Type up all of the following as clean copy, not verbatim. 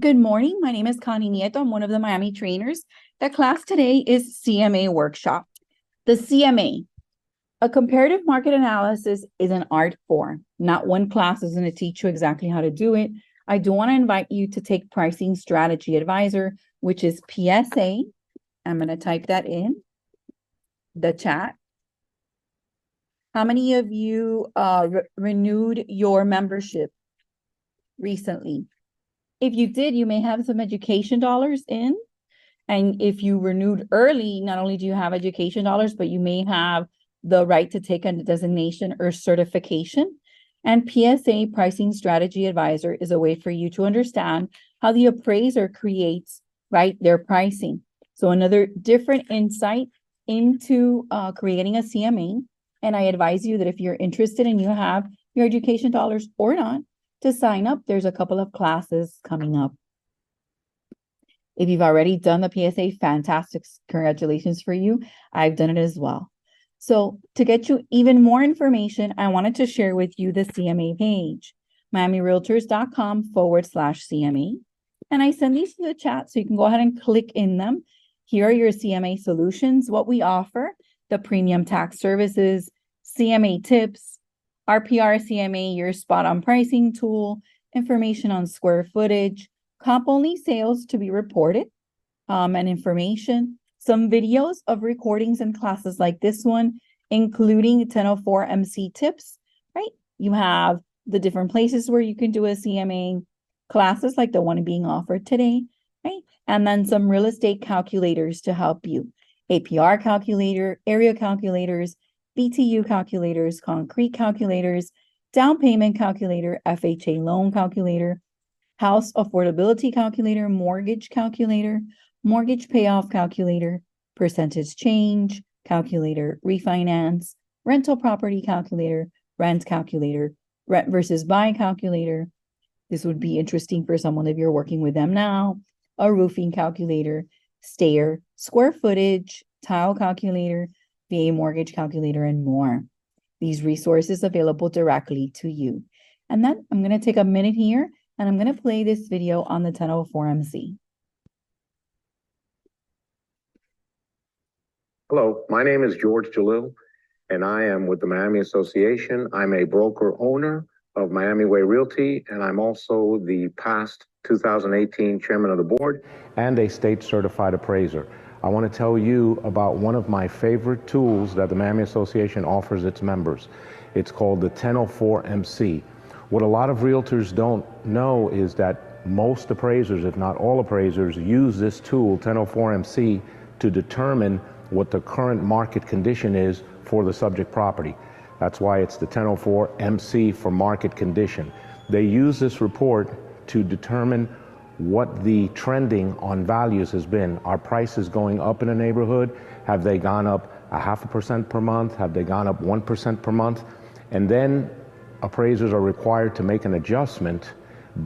Good morning. My name is Connie Nieto. I'm one of the Miami trainers. The class today is CMA Workshop. The CMA, a comparative market analysis, is an art form. Not one class is going to teach you exactly how to do it. I do want to invite you to take Pricing Strategy Advisor, which is PSA. I'm going to type that in the chat. How many of you renewed your membership recently? If you did, you may have some education dollars in. And if you renewed early, not only do you have education dollars, but you may have the right to take a designation or certification. And PSA, Pricing Strategy Advisor, is a way for you to understand how the appraiser creates, right, their pricing. So another different insight into creating a CMA. And I advise you that if you're interested and you have your education dollars or not, to sign up. There's a couple of classes coming up. If you've already done the PSA, fantastic. Congratulations for you. I've done it as well. So to get you even more information, I wanted to share with you the CMA page, miamirealtors.com/CMA. And I send these to the chat so you can go ahead and click in them. Here are your CMA solutions, what we offer, the premium tax services, CMA tips, RPR CMA, your spot on pricing tool, information on square footage, comp only sales to be reported, and information, some videos of recordings and classes like this one, including 1004 MC tips, right? You have the different places where you can do a CMA, classes like the one being offered today, right? And then some real estate calculators to help you. APR calculator, area calculators, BTU calculators, concrete calculators, down payment calculator, FHA loan calculator, house affordability calculator, mortgage calculator, mortgage payoff calculator, percentage change calculator, refinance, rental property calculator, rent calculator, rent versus buy calculator. This would be interesting for someone if you're working with them now. A roofing calculator, stair, square footage, tile calculator, VA mortgage calculator, and more. These resources available directly to you. And then I'm going to take a minute here and I'm going to play this video on the 1004 MC. Hello, my name is George Jalil, and I am with the Miami Association. I'm a broker owner of Miami Way Realty, and I'm also the past 2018 chairman of the board and a state certified appraiser. I want to tell you about one of my favorite tools that the Miami Association offers its members. It's called the 1004 MC. What a lot of realtors don't know is that most appraisers, if not all appraisers, use this tool, 1004 MC, to determine what the current market condition is for the subject property. That's why it's the 1004 MC for market condition. They use this report to determine what the trending on values has been. Are prices going up in a neighborhood? Have they gone up 0.5% per month? Have they gone up 1% per month? And then appraisers are required to make an adjustment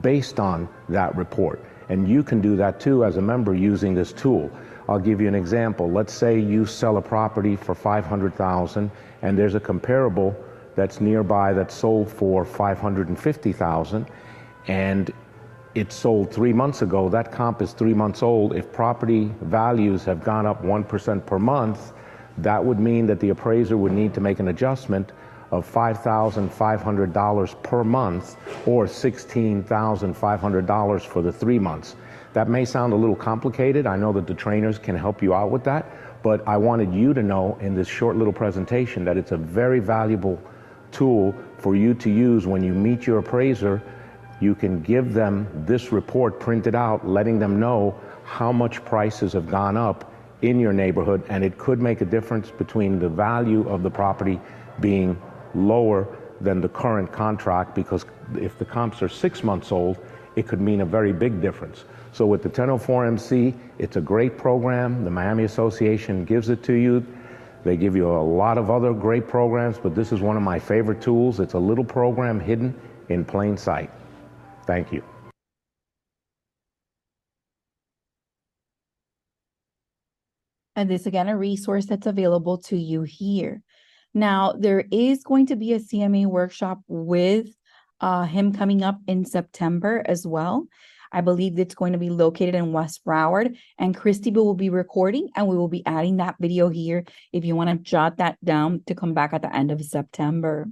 based on that report. And you can do that too as a member using this tool. I'll give you an example. Let's say you sell a property for $500,000 and there's a comparable that's nearby that's sold for $550,000 and it sold 3 months ago. That comp is 3 months old. If property values have gone up 1% per month, that would mean that the appraiser would need to make an adjustment of $5,500 per month or $16,500 for the 3 months. That may sound a little complicated. I know that the trainers can help you out with that, but I wanted you to know in this short little presentation that it's a very valuable tool for you to use when you meet your appraiser. You can give them this report printed out, letting them know how much prices have gone up in your neighborhood, and it could make a difference between the value of the property being lower than the current contract, because if the comps are 6 months old, it could mean a very big difference. So with the 1004 MC, it's a great program. The Miami Association gives it to you. They give you a lot of other great programs, but this is one of my favorite tools. It's a little program hidden in plain sight. Thank you. And this, again, a resource that's available to you here. Now, there is going to be a CMA workshop with him coming up in September as well. I believe it's going to be located in West Broward, and Christy will be recording, and we will be adding that video here if you want to jot that down to come back at the end of September.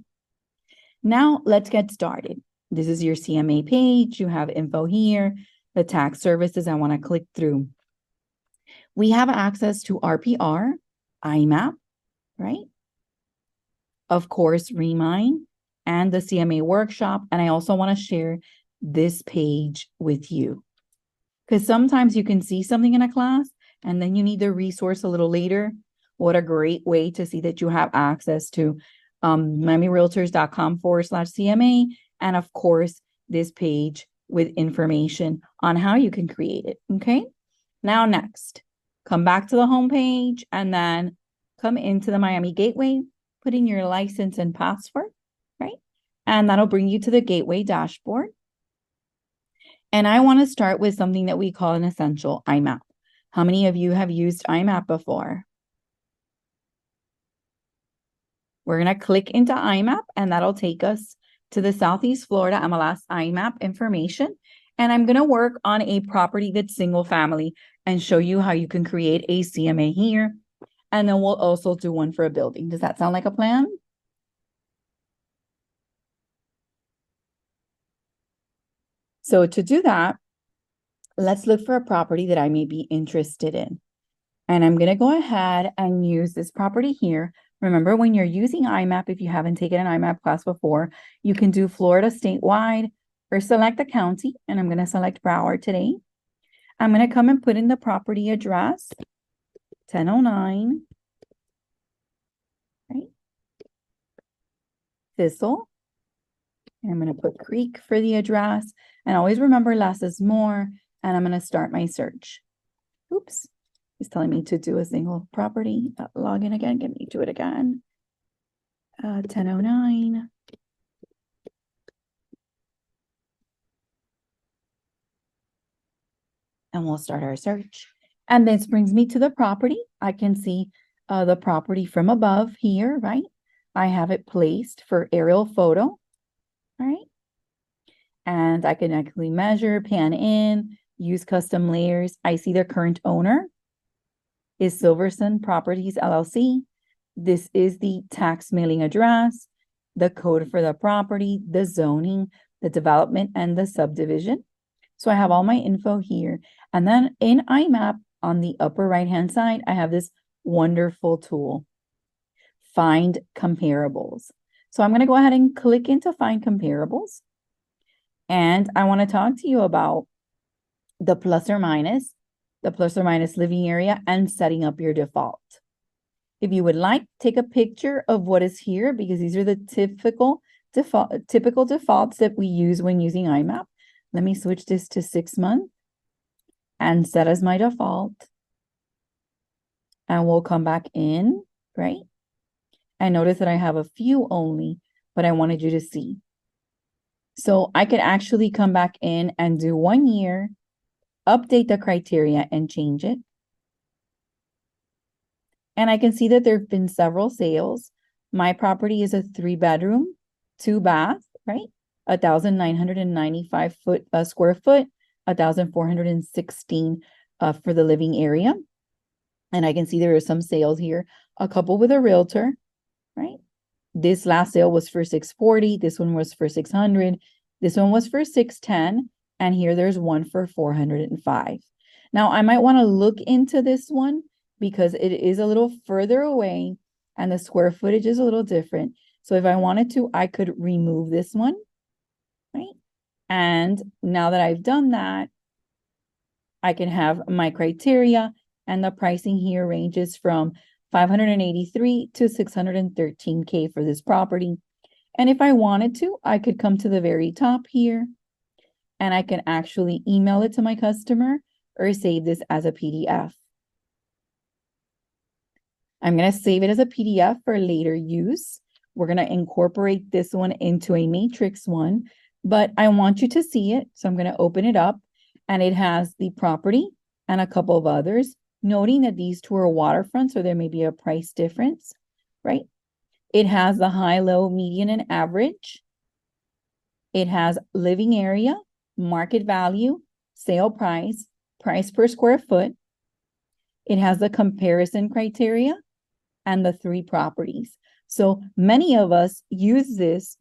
Now let's get started. This is your CMA page. You have info here, the tax services. I want to click through. We have access to RPR, IMAP, right? Of course, Remind and the CMA workshop. And I also want to share this page with you, because sometimes you can see something in a class and then you need the resource a little later. What a great way to see that you have access to miamirealtors.com/CMA. And of course, this page with information on how you can create it. Okay. Now, next, come back to the home page and then come into the Miami Gateway, put in your license and password, right? And that'll bring you to the Gateway dashboard. And I want to start with something that we call an essential IMAP. How many of you have used IMAP before? We're going to click into IMAP, and that'll take us to the Southeast Florida MLS IMAP information. And I'm going to work on a property that's single family and show you how you can create a CMA here. And then we'll also do one for a building. Does that sound like a plan? So to do that, let's look for a property that I may be interested in. And I'm going to go ahead and use this property here. Remember, when you're using IMAP, if you haven't taken an IMAP class before, you can do Florida statewide or select a county. And I'm going to select Broward today. I'm going to come and put in the property address, 1009, right? Thistle. And I'm going to put Creek for the address. And always remember, less is more. And I'm going to start my search. Oops. It's telling me to do a single property. Log in again. Get me to it again. 1009. And we'll start our search. And this brings me to the property. I can see the property from above here, right? I have it placed for aerial photo, right? And I can actually measure, pan in, use custom layers. I see the current owner is Silverson Properties LLC. This is the tax mailing address, the code for the property, the zoning, the development, and the subdivision. So I have all my info here. And then in IMAP, on the upper right-hand side, I have this wonderful tool, Find Comparables. So I'm going to go ahead and click into Find Comparables. And I want to talk to you about the plus or minus living area, and setting up your default. If you would like, take a picture of what is here, because these are the typical defaults that we use when using IMAP. Let me switch this to 6 months and set as my default. And we'll come back in, right? And notice that I have a few only, but I wanted you to see. So I could actually come back in and do 1 year, update the criteria and change it. And I can see that there have been several sales. My property is a 3-bedroom, 2-bath, right? 1,995 square foot, 1,416 for the living area. And I can see there are some sales here, a couple with a realtor, right? This last sale was for 640. This one was for 600. This one was for 610. And here there's one for 405. Now I might want to look into this one because it is a little further away and the square footage is a little different. So if I wanted to, I could remove this one, right? And now that I've done that, I can have my criteria, and the pricing here ranges from 583 to 613K for this property. And if I wanted to, I could come to the very top here and I can actually email it to my customer or save this as a PDF. I'm going to save it as a PDF for later use. We're going to incorporate this one into a matrix one, but I want you to see it. So I'm going to open it up, and it has the property and a couple of others, noting that these two are waterfront, so there may be a price difference, right? It has the high, low, median, and average. It has living area, market value, sale price, price per square foot. It has the comparison criteria and the 3 properties. So many of us use this,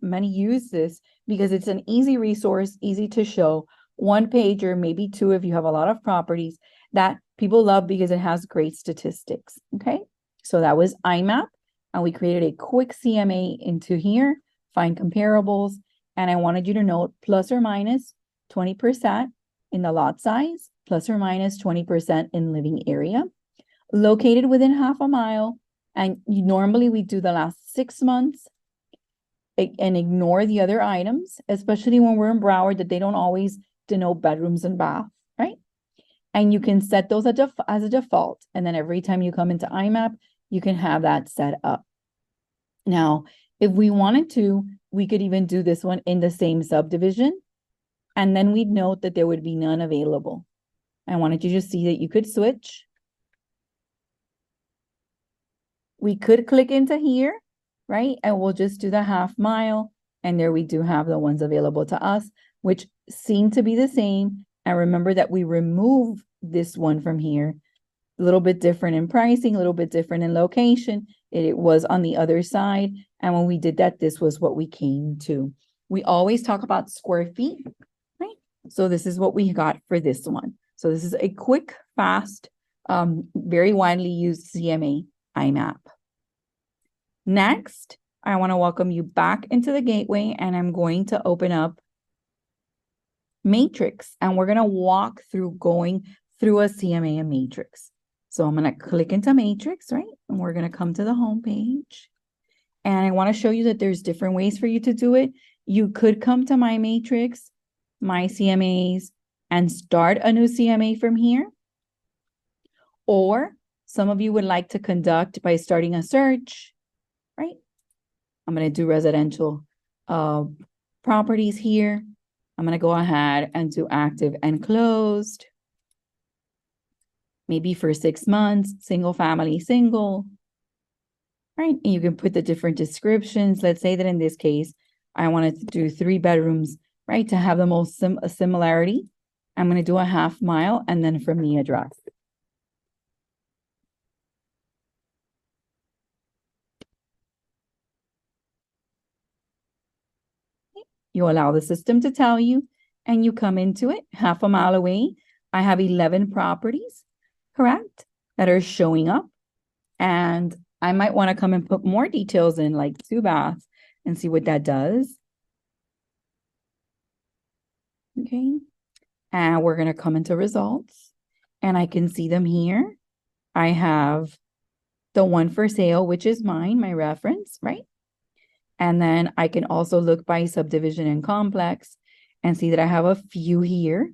because it's an easy resource, easy to show, 1 page or maybe 2 if you have a lot of properties that people love because it has great statistics, okay? So that was IMAP, and we created a quick CMA into here, find comparables, and I wanted you to note plus or minus 20% in the lot size, plus or minus 20% in living area, located within half a mile, and normally we do the last 6 months and ignore the other items, especially when we're in Broward, that they don't always denote bedrooms and bath, right? And you can set those as a default. And then every time you come into IMAP, you can have that set up. Now, if we wanted to, we could even do this one in the same subdivision. And then we'd note that there would be none available. I wanted you to see that you could switch. We could click into here, right? And we'll just do the half mile. And there we do have the ones available to us, which seem to be the same. And remember that we remove this one from here. A little bit different in pricing, a little bit different in location. It was on the other side. And when we did that, this was what we came to. We always talk about square feet, right? So this is what we got for this one. So this is a quick, fast, very widely used CMA IMAP. Next, I want to welcome you back into the gateway, and I'm going to open up Matrix, and we're going to walk through going through a CMA and Matrix. So I'm going to click into Matrix, right? And we're going to come to the home page. And I want to show you that there's different ways for you to do it. You could come to My Matrix, My CMAs, and start a new CMA from here. Or some of you would like to conduct by starting a search, right? I'm going to do residential properties here. I'm going to go ahead and do active and closed. Maybe for 6 months, single family, single, right? And you can put the different descriptions. Let's say that in this case, I wanted to do 3 bedrooms, right? To have the most similarity. I'm going to do a half mile and then from the address. You allow the system to tell you, and you come into it half a mile away. I have 11 properties, correct, that are showing up. And I might want to come and put more details in, like 2 baths, and see what that does. Okay. And we're going to come into results, and I can see them here. I have the one for sale, which is mine, my reference, right? And then I can also look by subdivision and complex and see that I have a few here,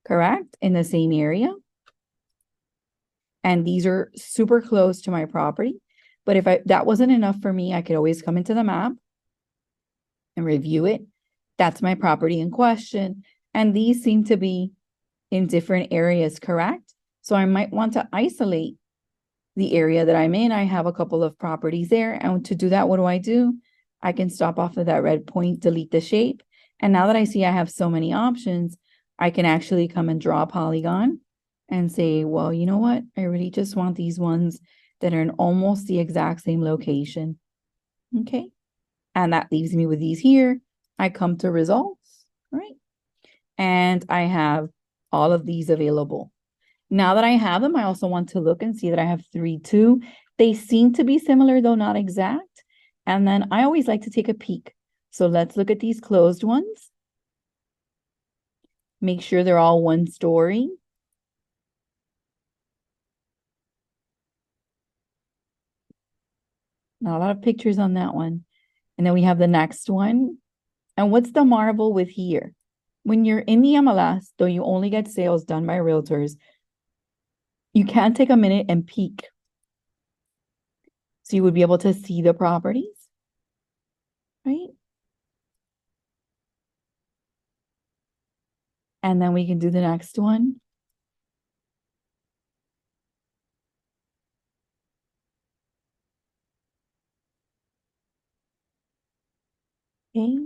correct, in the same area. And these are super close to my property. But if that wasn't enough for me, I could always come into the map and review it. That's my property in question. And these seem to be in different areas, correct? So I might want to isolate the area that I'm in. I have a couple of properties there. And to do that, what do? I can stop off of that red point, delete the shape. And now that I see I have so many options, I can actually come and draw a polygon and say, well, you know what? I really just want these ones that are in almost the exact same location. Okay. And that leaves me with these here. I come to results, right? And I have all of these available. Now that I have them, I also want to look and see that I have 3, 2. They seem to be similar, though not exact. And then I always like to take a peek. So let's look at these closed ones. Make sure they're all 1 story. Not a lot of pictures on that one. And then we have the next one. And what's the marvel with here? When you're in the MLS, though you only get sales done by realtors, you can take a minute and peek. So you would be able to see the properties, right? And then we can do the next one. Okay.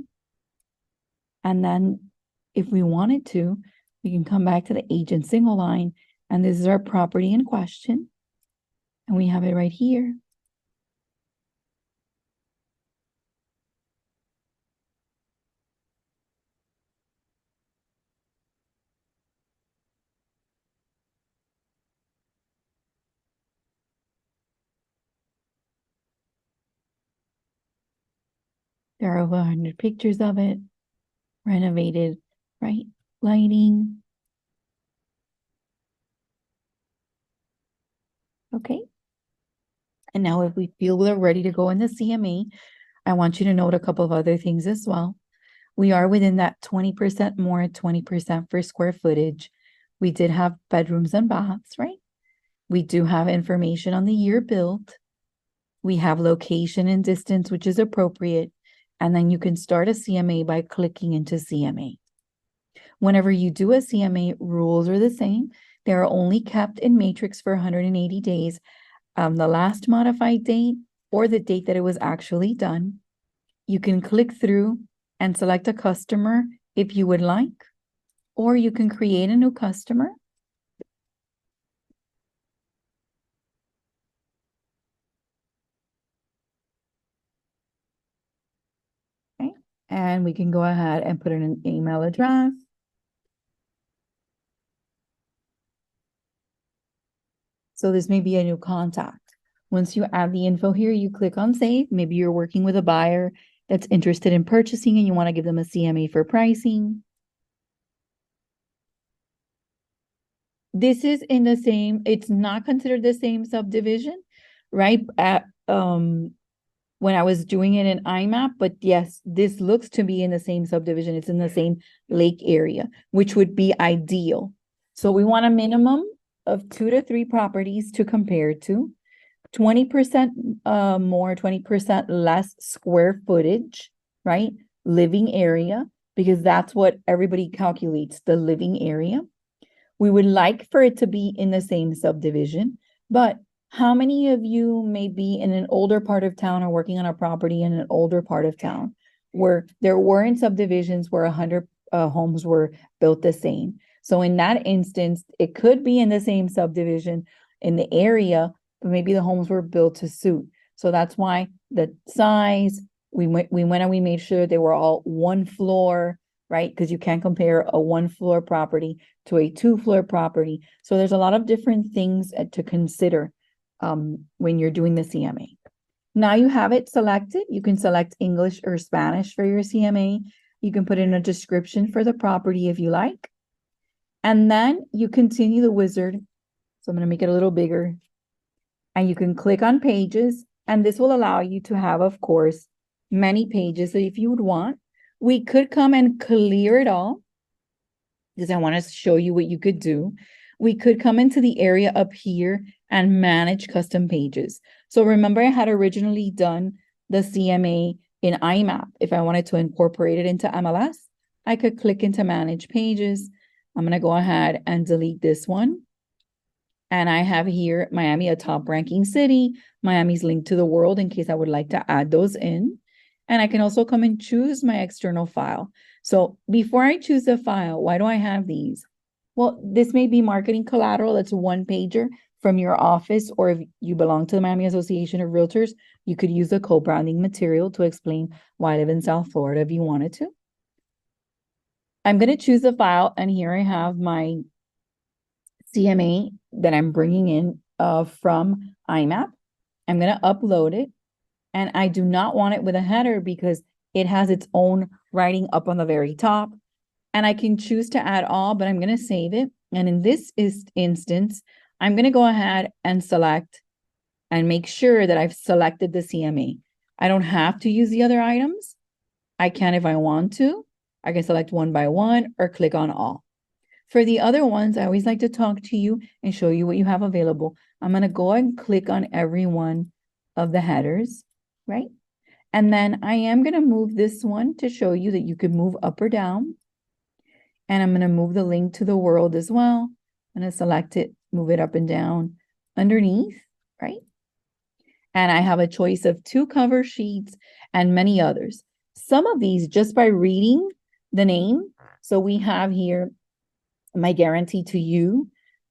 And then if we wanted to, We can come back to the agent single line, and this is our property in question. And we have it right here. There are over 100 pictures of it, renovated, right? Lighting. Okay. And now if we feel we're ready to go in the CMA, I want you to note a couple of other things as well. We are within that 20% more, 20% for square footage. We did have bedrooms and baths, right? We do have information on the year built. We have location and distance, which is appropriate. And then you can start a CMA by clicking into CMA. Whenever you do a CMA, rules are the same. They are only kept in matrix for 180 days. The last modified date or the date that it was actually done. You can click through and select a customer if you would like, or you can create a new customer. Okay, and we can go ahead and put in an email address. So this may be a new contact. Once you add the info here, you click on save. Maybe you're working with a buyer that's interested in purchasing and you want to give them a CMA for pricing. This is in the same, it's not considered the same subdivision, right? When I was doing it in IMAP, but yes, this looks to be in the same subdivision. It's in the same lake area, which would be ideal. So we want a minimum of 2 to 3 properties to compare to, 20% more, 20% less square footage, right? Living area, because that's what everybody calculates, the living area. We would like for it to be in the same subdivision, but how many of you may be in an older part of town or working on a property in an older part of town where there weren't subdivisions where 100 homes were built the same? So in that instance, it could be in the same subdivision in the area, but maybe the homes were built to suit. So that's why the size, we went and we made sure they were all 1 floor, right? Because you can't compare a 1 floor property to a 2 floor property. So there's a lot of different things to consider when you're doing the CMA. Now you have it selected. You can select English or Spanish for your CMA. You can put in a description for the property if you like. And then you continue the wizard. So I'm going to make it a little bigger. And you can click on pages. And this will allow you to have, of course, many pages. So if you would want, we could come and clear it all, because I want to show you what you could do. We could come into the area up here and manage custom pages. So remember, I had originally done the CMA in IMAP. If I wanted to incorporate it into MLS, I could click into manage pages. I'm going to go ahead and delete this one. And I have here Miami, a top ranking city. Miami's linked to the world in case I would like to add those in. And I can also come and choose my external file. So before I choose the file, why do I have these? Well, this may be marketing collateral. That's a 1-pager from your office, or if you belong to the Miami Association of Realtors, you could use the co-branding material to explain why I live in South Florida if you wanted to. I'm going to choose the file, and here I have my CMA that I'm bringing in from IMAP. I'm going to upload it, and I do not want it with a header because it has its own writing up on the very top. And I can choose to add all, but I'm going to save it. And in this instance, I'm going to go ahead and select and make sure that I've selected the CMA. I don't have to use the other items. I can if I want to. I can select one by one or click on all. For the other ones, I always like to talk to you and show you what you have available. I'm going to go and click on every one of the headers, right? And then I am going to move this one to show you that you could move up or down. And I'm going to move the link to the world as well. I'm going to select it, move it up and down underneath, right? And I have a choice of 2 cover sheets and many others. Some of these just by reading the name. So we have here My guarantee to you,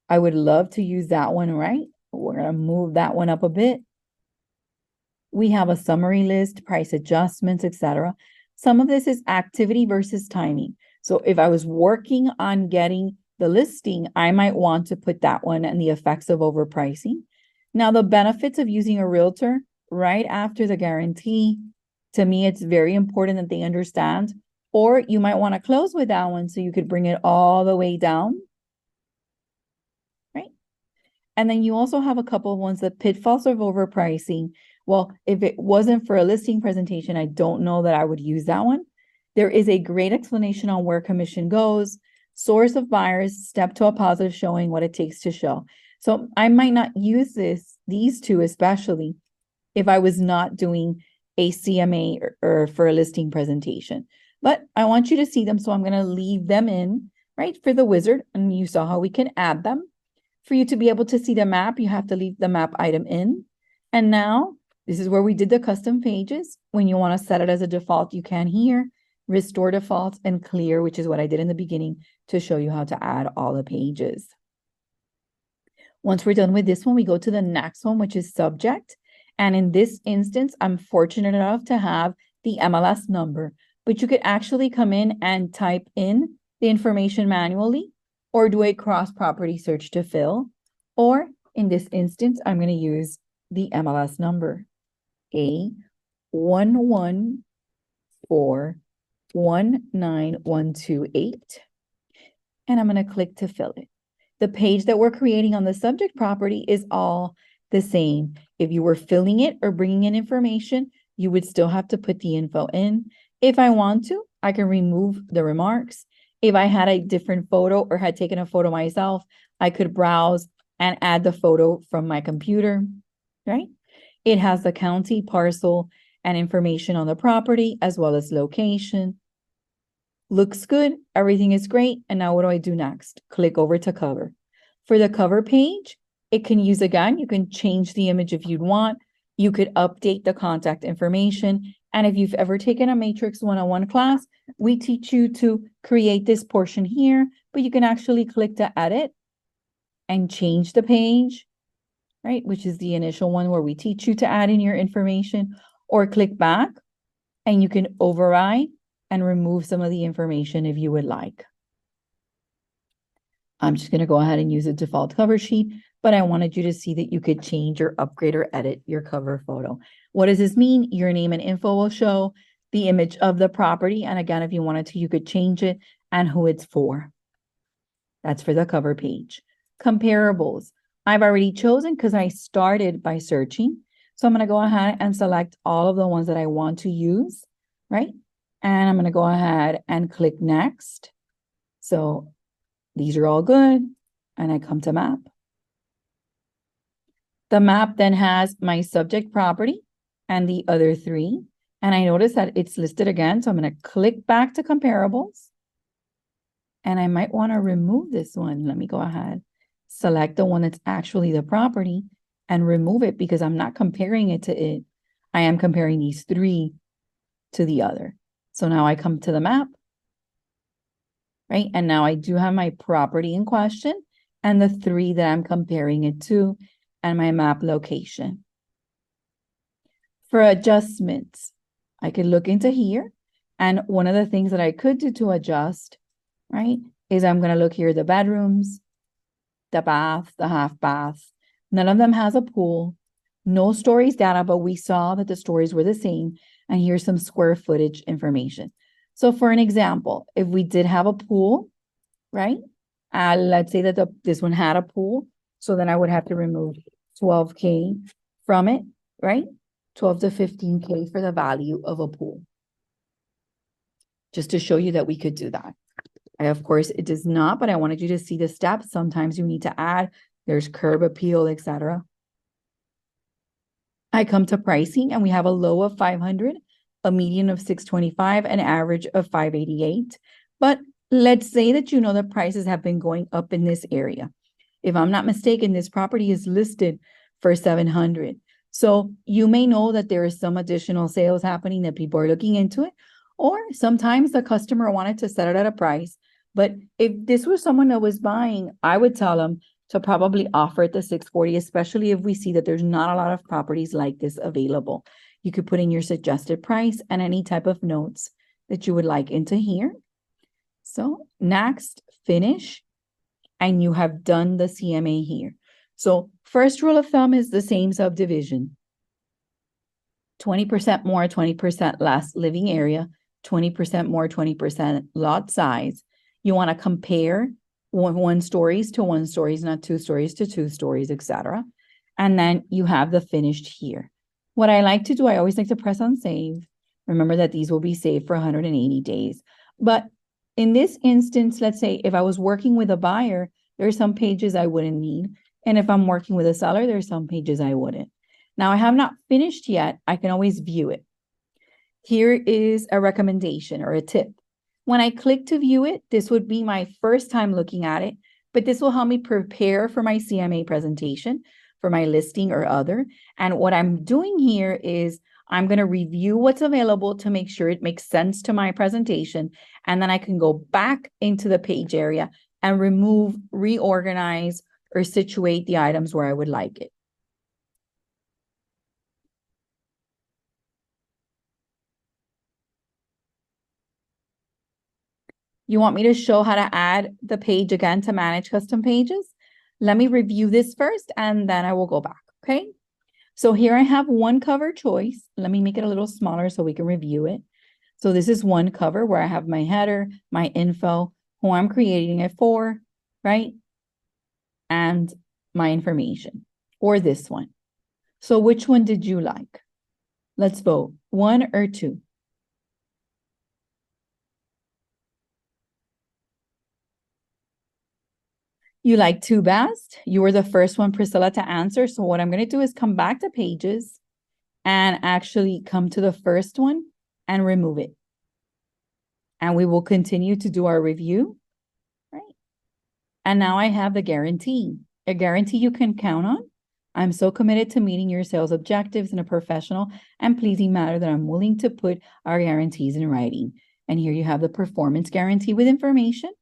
I would love to use that one, right? We're going to move that one up a bit. We have a summary list, price adjustments, etc. Some of this is activity versus timing. So if I was working on getting the listing, I might want to put that one and the effects of overpricing. Now, the benefits of using a realtor right after the guarantee, to me, it's very important that they understand. Or you might want to close with that one so you could bring it all the way down. Right? And then you also have a couple of ones, the pitfalls of overpricing. Well, if it wasn't for a listing presentation, I don't know that I would use that one. There is a great explanation on where commission goes, source of buyers, step to a positive showing, what it takes to show. So I might not use these two, especially if I was not doing a CMA or for a listing presentation. But I want you to see them, so I'm going to leave them in, right, for the wizard. And you saw how we can add them. For you to be able to see the map, you have to leave the map item in. And now, this is where we did the custom pages. When you want to set it as a default, you can here, restore defaults and clear, which is what I did in the beginning to show you how to add all the pages. Once we're done with this one, we go to the next one, which is subject. And in this instance, I'm fortunate enough to have the MLS number, but you could actually come in and type in the information manually or do a cross-property search to fill. Or in this instance, I'm going to use the MLS number, A11419128. And I'm going to click to fill it. The page that we're creating on the subject property is all the same. If you were filling it or bringing in information, you would still have to put the info in. If I want to, I can remove the remarks. If I had a different photo or had taken a photo myself, I could browse and add the photo from my computer, right? It has the county, parcel, and information on the property, as well as location. Looks good. Everything is great. And now what do I do next? Click over to cover. For the cover page, it can use again. You can change the image if you'd want. You could update the contact information. And if you've ever taken a Matrix 101 class, we teach you to create this portion here, but you can actually click to edit and change the page, right? Which is the initial one where we teach you to add in your information, or click back and you can override and remove some of the information if you would like. I'm just going to go ahead and use a default cover sheet, but I wanted you to see that you could change or upgrade or edit your cover photo. What does this mean? Your name and info will show, the image of the property. And again, if you wanted to, you could change it and who it's for. That's for the cover page. Comparables. I've already chosen because I started by searching. So I'm going to go ahead and select all of the ones that I want to use, right? And I'm going to go ahead and click next. So these are all good. And I come to map. The map then has my subject property and the other three. And I notice that it's listed again. So I'm going to click back to comparables. And I might want to remove this one. Let me go ahead. Select the one that's actually the property and remove it because I'm not comparing it to it. I am comparing these three to the other. So now I come to the map, right? And now I do have my property in question and the three that I'm comparing it to and my map location. For adjustments, I could look into here. And one of the things that I could do to adjust, right, is I'm going to look here, the bedrooms, the bath, the half bath. None of them has a pool. No stories data, but we saw that the stories were the same. And here's some square footage information. So for an example, if we did have a pool, right? Let's say that this one had a pool. So then I would have to remove 12K from it, right? 12 to 15K for the value of a pool. Just to show you that we could do that. Of course, it does not, but I wanted you to see the steps. Sometimes you need to add, there's curb appeal, etc. I come to pricing and we have a low of 500, a median of 625, an average of 588. But let's say that you know the prices have been going up in this area. If I'm not mistaken, this property is listed for 700. So you may know that there is some additional sales happening that people are looking into it, or sometimes the customer wanted to set it at a price, But if this was someone that was buying, I would tell them to probably offer it the 640, especially if we see that there's not a lot of properties like this available. You could put in your suggested price and any type of notes that you would like into here. So next, finish, and you have done the CMA here. So first rule of thumb is the same subdivision. 20% more, 20% less living area, 20% more, 20% lot size. You want to compare one stories to one stories, not two stories to two stories, etc. And then you have the finished here. What I like to do, I always like to press on save. Remember that these will be saved for 180 days. But in this instance, let's say if I was working with a buyer, there are some pages I wouldn't need. And if I'm working with a seller, there are some pages I wouldn't. Now I have not finished yet. I can always view it. Here is a recommendation or a tip. When I click to view it, this would be my first time looking at it, but this will help me prepare for my CMA presentation, for my listing or other. And what I'm doing here is I'm going to review what's available to make sure it makes sense to my presentation. And then I can go back into the page area and remove, reorganize, or situate the items where I would like it. You want me to show how to add the page again to manage custom pages? Let me review this first and then I will go back, okay? So here I have one cover choice. Let me make it a little smaller so we can review it. So this is one cover where I have my header, my info, who I'm creating it for, right? And my information, or this one. So which one did you like? Let's vote, 1 or 2. You like 2 best. You were the first one, Priscilla, to answer. So what I'm going to do is come back to pages and actually come to the first one and remove it. And we will continue to do our review, right? And now I have the guarantee, a guarantee you can count on. I'm so committed to meeting your sales objectives in a professional and pleasing manner that I'm willing to put our guarantees in writing. And here you have the performance guarantee with information.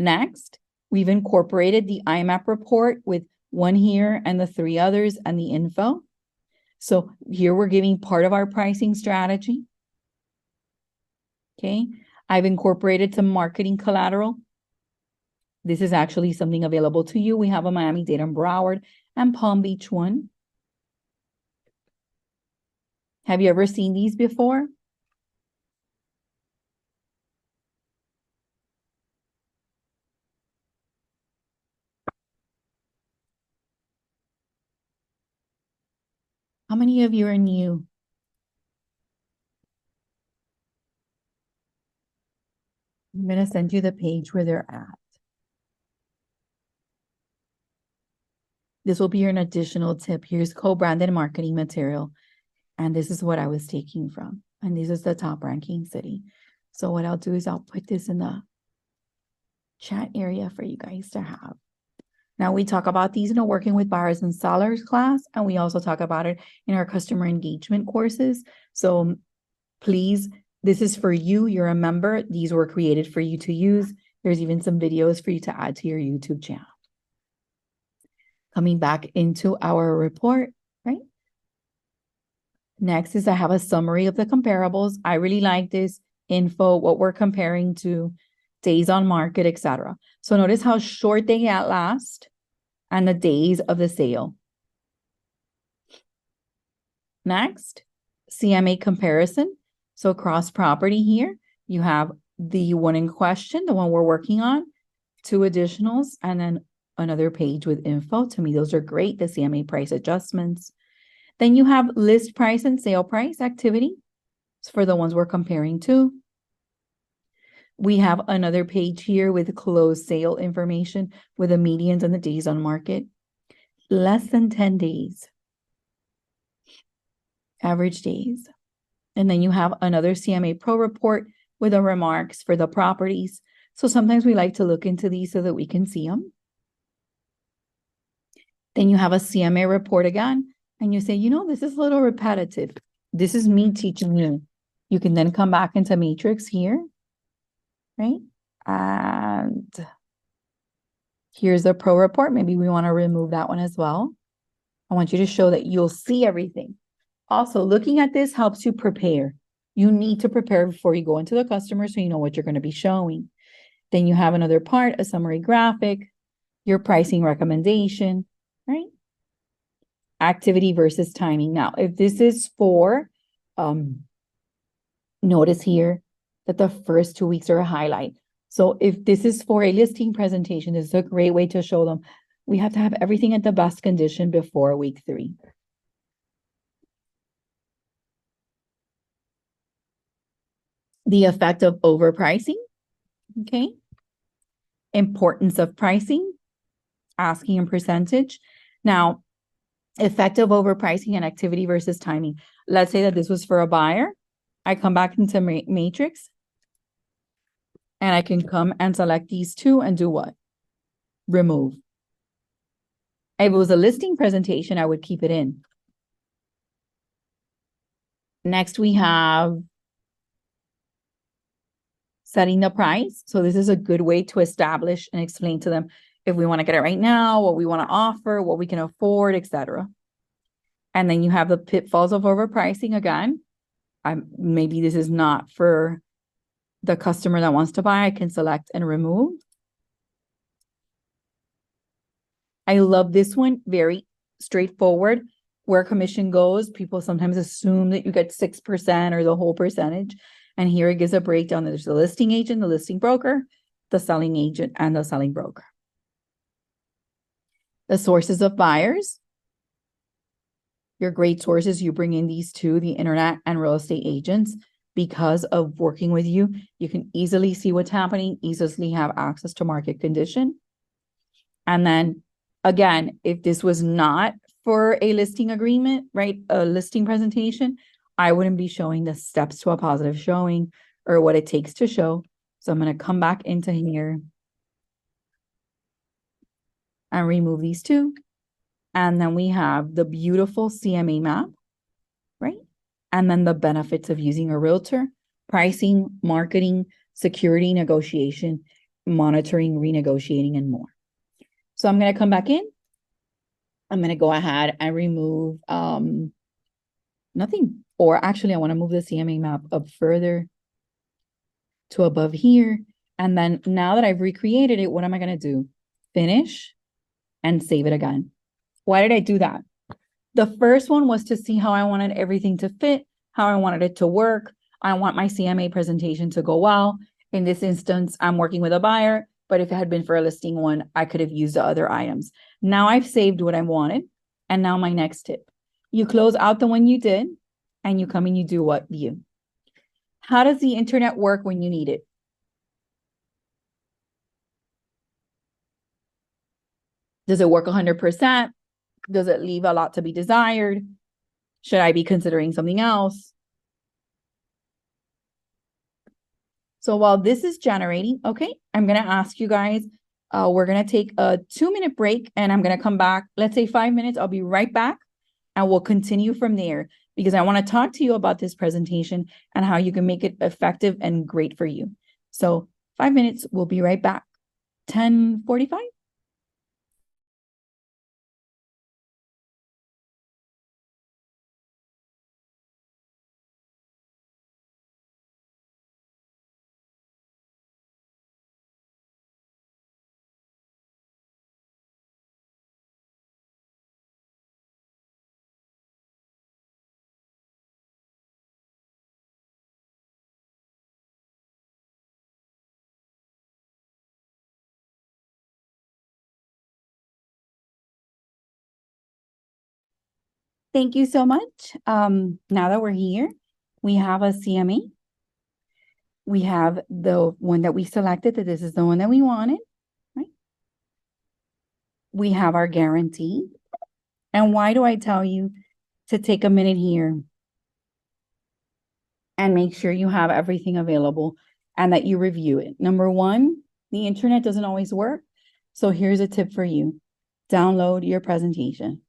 Next, we've incorporated the IMAP report with 1 here and the 3 others and the info. So here we're giving part of our pricing strategy. Okay, I've incorporated some marketing collateral. This is actually something available to you. We have a Miami-Dade and Broward and Palm Beach one. Have you ever seen these before? How many of you are new? I'm going to send you the page where they're at. This will be an additional tip. Here's co-branded marketing material. And this is what I was taking from. And this is the top ranking city. So what I'll do is I'll put this in the chat area for you guys to have. Now we talk about these in a working with buyers and sellers class, and we also talk about it in our customer engagement courses. So please, this is for you. You're a member. These were created for you to use. There's even some videos for you to add to your YouTube channel. Coming back into our report, right? Next is I have a summary of the comparables. I really like this info, what we're comparing to, days on market, etc. So notice how short they last and the days of the sale. Next, CMA comparison. So cross property here, you have the one in question, the one we're working on, 2 additionals, and then another page with info. To me, those are great, the CMA price adjustments. Then you have list price and sale price activity for the ones we're comparing to. We have another page here with closed sale information with the medians and the days on market. Less than 10 days. Average days. And then you have another CMA Pro report with the remarks for the properties. So sometimes we like to look into these so that we can see them. Then you have a CMA report again, and you say, you know, this is a little repetitive. This is me teaching you. You can then come back into Matrix here, right? And here's the pro report. Maybe we want to remove that one as well. I want you to show that you'll see everything. Also, looking at this helps you prepare. You need to prepare before you go into the customer so you know what you're going to be showing. Then you have another part, a summary graphic, your pricing recommendation, right? Activity versus timing. Now, if this is for, notice here that the first 2 weeks are a highlight. So if this is for a listing presentation, this is a great way to show them. We have to have everything at the best condition before week 3. The effect of overpricing, okay? Importance of pricing, asking in percentage. Now, effective overpricing and activity versus timing. Let's say that this was for a buyer. I come back into matrix and I can come and select these two and do what? Remove. If it was a listing presentation, I would keep it in. Next, we have setting the price. So this is a good way to establish and explain to them if we want to get it right now, what we want to offer, what we can afford, etc. And then you have the pitfalls of overpricing again. Maybe this is not for the customer that wants to buy. I can select and remove. I love this one, very straightforward. Where commission goes, people sometimes assume that you get 6% or the whole percentage. And here it gives a breakdown. There's the listing agent, the listing broker, the selling agent, and the selling broker. The sources of buyers. Your great sources, you bring in these two, the internet and real estate agents. Because of working with you, you can easily see what's happening, easily have access to market condition. And then again, if this was not for a listing agreement, right, a listing presentation, I wouldn't be showing the steps to a positive showing or what it takes to show. So I'm going to come back into here and remove these two. And then we have the beautiful CMA map, right? And then the benefits of using a realtor, pricing, marketing, security, negotiation, monitoring, renegotiating, and more. So I'm going to come back in. I'm going to go ahead and remove nothing. Or actually, I want to move the CMA map up further to above here. And then now that I've recreated it, what am I going to do? Finish and save it again. Why did I do that? The first one was to see how I wanted everything to fit, how I wanted it to work. I want my CMA presentation to go well. In this instance, I'm working with a buyer, but if it had been for a listing one, I could have used the other items. Now I've saved what I wanted. And now my next tip. You close out the one you did and you come and you do what? View. How does the internet work when you need it? Does it work 100%? Does it leave a lot to be desired? Should I be considering something else? So while this is generating, okay, I'm going to ask you guys, we're going to take a 2-minute break and I'm going to come back. Let's say 5 minutes. I'll be right back and we'll continue from there because I want to talk to you about this presentation and how you can make it effective and great for you. So 5 minutes, we'll be right back. 10:45. Thank you so much. Now that we're here, we have a CMA. We have the one that we selected, that this is the one that we wanted, right? We have our guarantee. And why do I tell you to take a minute here and make sure you have everything available and that you review it? Number one, the internet doesn't always work. So here's a tip for you. Download your presentation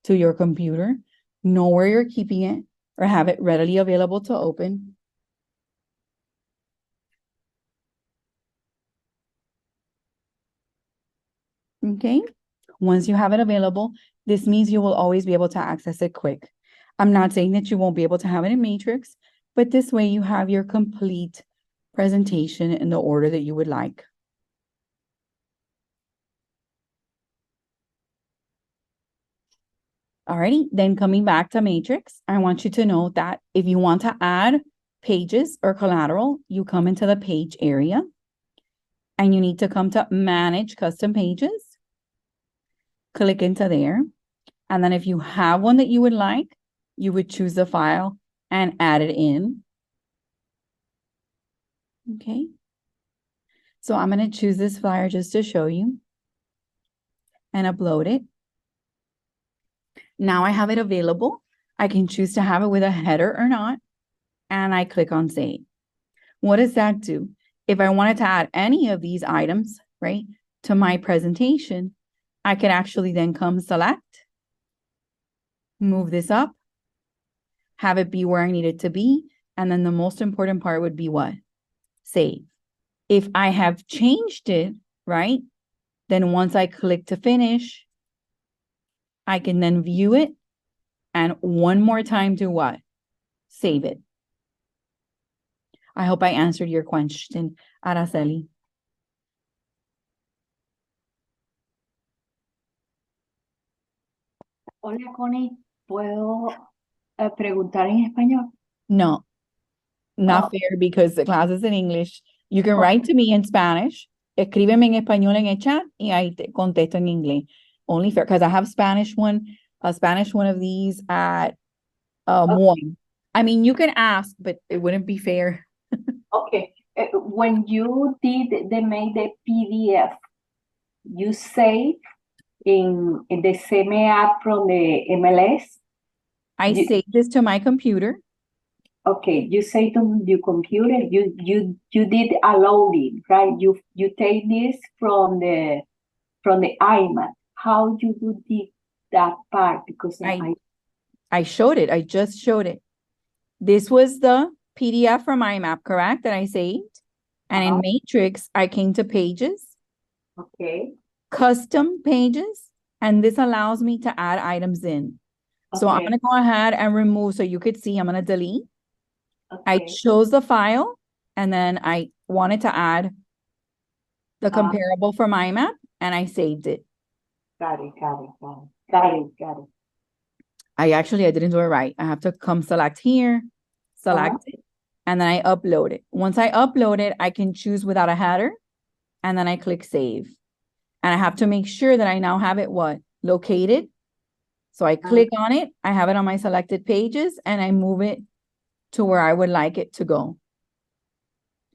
to your computer, know where you're keeping it, or have it readily available to open. Okay. Once you have it available, this means you will always be able to access it quick. I'm not saying that you won't be able to have it in Matrix, but this way you have your complete presentation in the order that you would like. Alrighty, then coming back to Matrix, I want you to know that if you want to add pages or collateral, you come into the page area and you need to come to Manage Custom Pages. Click into there. And then if you have one that you would like, you would choose the file and add it in. Okay. So I'm going to choose this flyer just to show you and upload it. Now I have it available. I can choose to have it with a header or not. And I click on Save. What does that do? If I wanted to add any of these items, right, to my presentation, I could actually then come select, move this up, have it be where I need it to be. And then the most important part would be what? Save. If I have changed it, right, then once I click to finish, I can then view it and one more time do what? Save it. I hope I answered your question, Araceli. Hola, Connie, ¿puedo preguntar en español? No, not Oh. fair because the class is in English. You can Oh. write to me in Spanish. Escríbeme en español en el chat y ahí te contesto en inglés. Only fair because I have a Spanish one of these at Okay. 1. I mean, you can ask, but it wouldn't be fair. Okay. When you made the PDF, you save in the CMA app from the MLS? I saved this to my computer. Okay, you saved on your computer. You did a loading, right? You take this from the iMac. How you do that part? Because I showed it. I just showed it. This was the PDF from IMAP, correct? That I saved. And in Matrix, I came to Pages. Okay. Custom Pages. And this allows me to add items in. So I'm going to go ahead and remove so you could see. I'm going to delete. Okay. I chose the file. And then I wanted to add the comparable from IMAP. And I saved it. Got it. I didn't do it right. I have to come select here, select it, and then I upload it. Once I upload it, I can choose without a header, and then I click save. And I have to make sure that I now have it located. So I click on it, I have it on my selected pages, and I move it to where I would like it to go.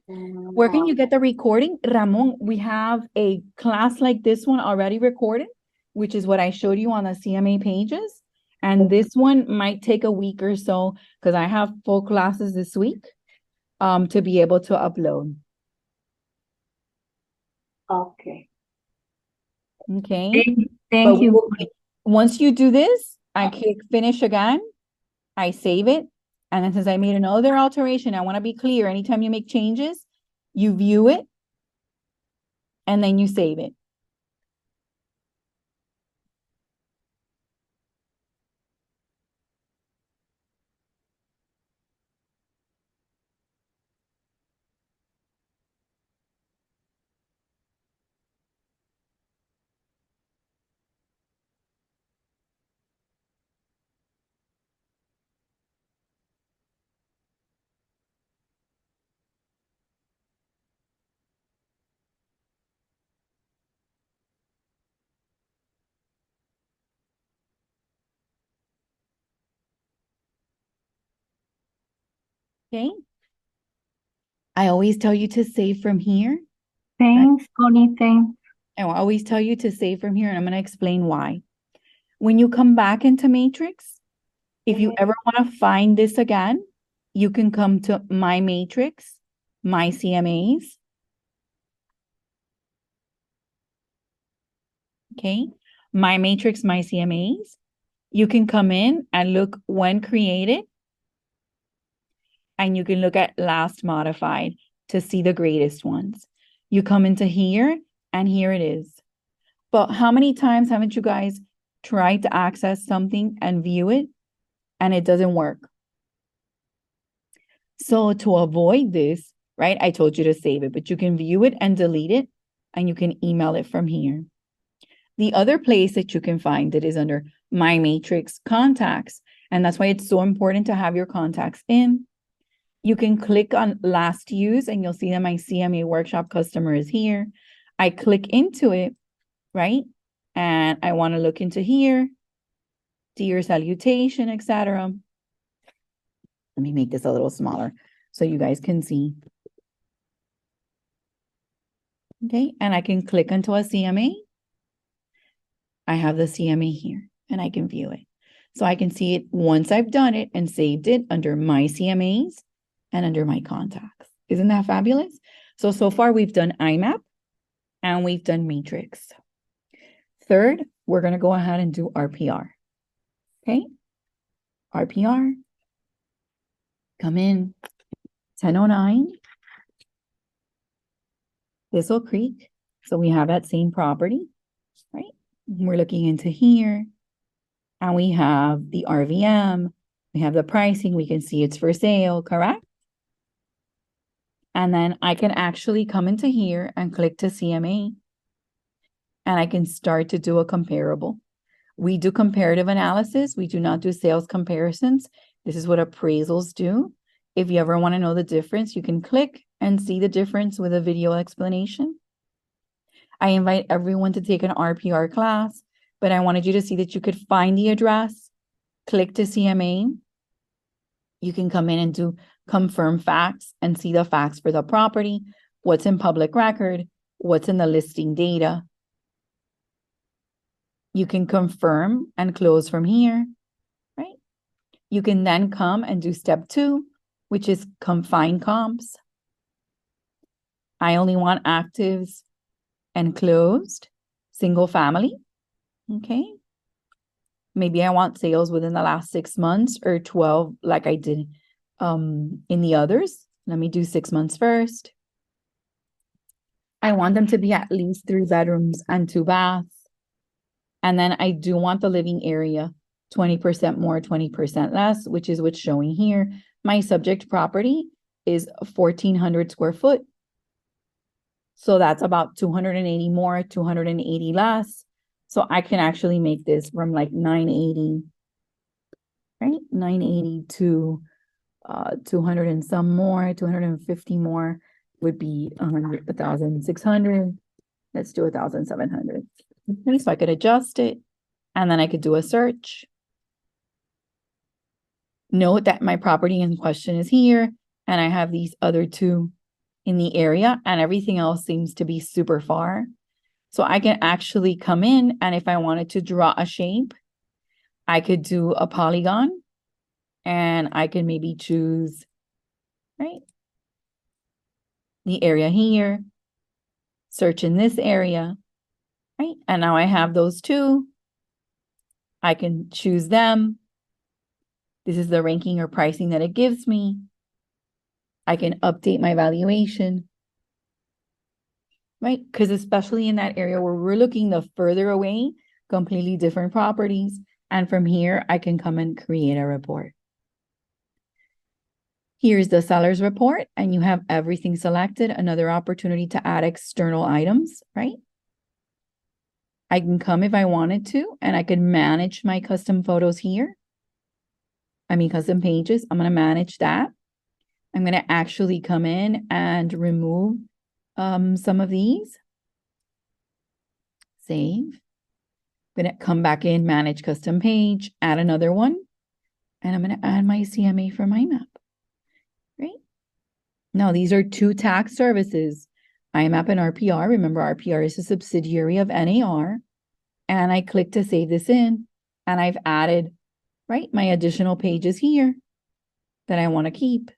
Where can you get the recording? Ramon, we have a class like this one already recorded, which is what I showed you on the CMA pages. And this one might take a week or so because I have full classes this week to be able to upload. Okay. Okay. Thank you. Once you do this, I click finish again. I save it. And then since I made another alteration, I want to be clear. Anytime you make changes, you view it and then you save it. Okay. I always tell you to save from here. Thanks, Connie. Thanks. I always tell you to save from here, and I'm going to explain why. When you come back into Matrix, if you ever want to find this again, you can come to My Matrix, My CMAs. Okay. My Matrix, My CMAs. You can come in and look when created. And you can look at last modified to see the greatest ones. You come into here, and here it is. But how many times haven't you guys tried to access something and view it and it doesn't work? So to avoid this, right, I told you to save it, but you can view it and delete it, and you can email it from here. The other place that you can find it is under My Matrix Contacts, and that's why it's so important to have your contacts in. You can click on Last Use, and you'll see that my CMA Workshop customer is here. I click into it, right? And I want to look into here, dear salutation, etc. Let me make this a little smaller so you guys can see. Okay, and I can click onto a CMA. I have the CMA here and I can view it. So I can see it once I've done it and saved it under my CMAs and under my contacts. Isn't that fabulous? So far we've done IMAP and we've done Matrix. Third, we're going to go ahead and do RPR. Okay, RPR. Come in 1009. Thistle Creek. So we have that same property, right? We're looking into here and we have the RVM. We have the pricing. We can see it's for sale, correct? And then I can actually come into here and click to CMA and I can start to do a comparable. We do comparative analysis. We do not do sales comparisons. This is what appraisals do. If you ever want to know the difference, you can click and see the difference with a video explanation. I invite everyone to take an RPR class, but I wanted you to see that you could find the address, click to CMA. You can come in and do confirm facts and see the facts for the property, what's in public record, what's in the listing data. You can confirm and close from here, right? You can then come and do step 2, which is find comps. I only want actives and closed, single family, okay? Maybe I want sales within the last 6 months or 12 like I did in the others. Let me do 6 months first. I want them to be at least 3 bedrooms and 2 baths. And then I do want the living area 20% more, 20% less, which is what's showing here. My subject property is 1,400 square foot. So that's about 280 more, 280 less. So I can actually make this from like 980, right? 980 to 200 and some more, 250 more would be 1,600. Let's do 1,700. Okay, so I could adjust it and then I could do a search. Note that my property in question is here and I have these other 2 in the area and everything else seems to be super far. So I can actually come in and if I wanted to draw a shape, I could do a polygon and I can maybe choose, right? The area here, search in this area, right? And now I have those 2. I can choose them. This is the ranking or pricing that it gives me. I can update my valuation, right? Because especially in that area where we're looking the further away, completely different properties. And from here, I can come and create a report. Here's the seller's report, and you have everything selected. Another opportunity to add external items, right? I can come if I wanted to, and I can manage my custom photos here. Custom pages. I'm going to manage that. I'm going to actually come in and remove some of these. Save. I'm going to come back in, manage custom page, add another one. And I'm going to add my CMA for my map. Right? Now, these are 2 tax services, IMAP and RPR. Remember, RPR is a subsidiary of NAR. And I click to save this in. And I've added, right, my additional pages here that I want to keep.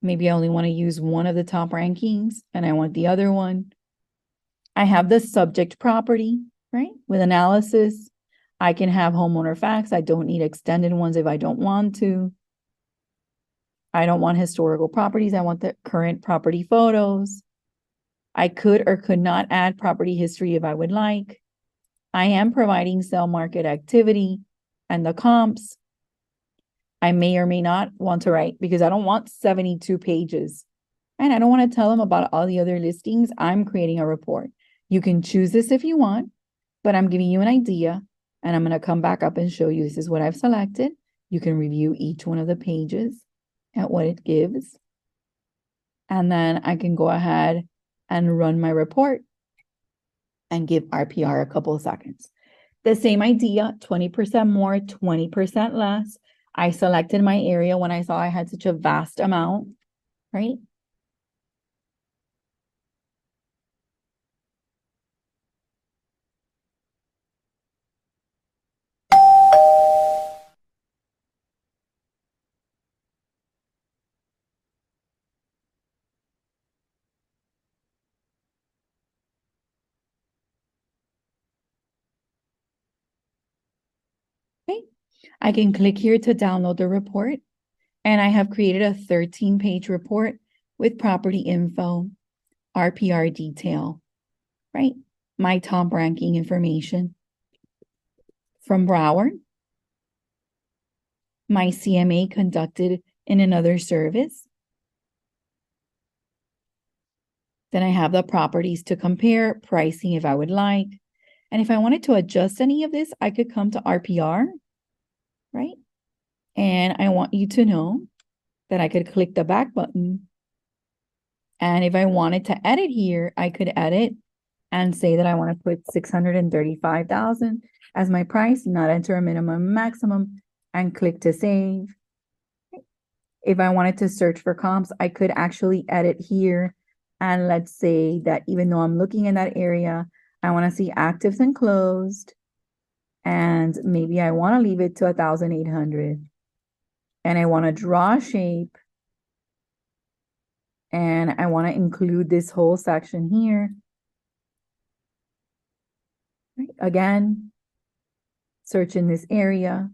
Maybe I only want to use one of the top rankings and I want the other one. I have the subject property, right, with analysis. I can have homeowner facts. I don't need extended ones if I don't want to. I don't want historical properties. I want the current property photos. I could or could not add property history if I would like. I am providing sale market activity and the comps. I may or may not want to write because I don't want 72 pages. And I don't want to tell them about all the other listings. I'm creating a report. You can choose this if you want, but I'm giving you an idea and I'm going to come back up and show you this is what I've selected. You can review each one of the pages at what it gives. And then I can go ahead and run my report and give RPR a couple of seconds. The same idea, 20% more, 20% less. I selected my area when I saw I had such a vast amount, right? Okay. I can click here to download the report. And I have created a 13-page report with property info, RPR detail, right? My top ranking information from Broward, my CMA conducted in another service. Then I have the properties to compare, pricing if I would like. And if I wanted to adjust any of this, I could come to RPR, right? And I want you to know that I could click the back button. And if I wanted to edit here, I could edit and say that I want to put 635,000 as my price, not enter a minimum maximum, and click to save. If I wanted to search for comps, I could actually edit here. And let's say that even though I'm looking in that area, I want to see actives and closed. And maybe I want to leave it to 1,800. And I want to draw a shape. And I want to include this whole section here. Right. Again, search in this area.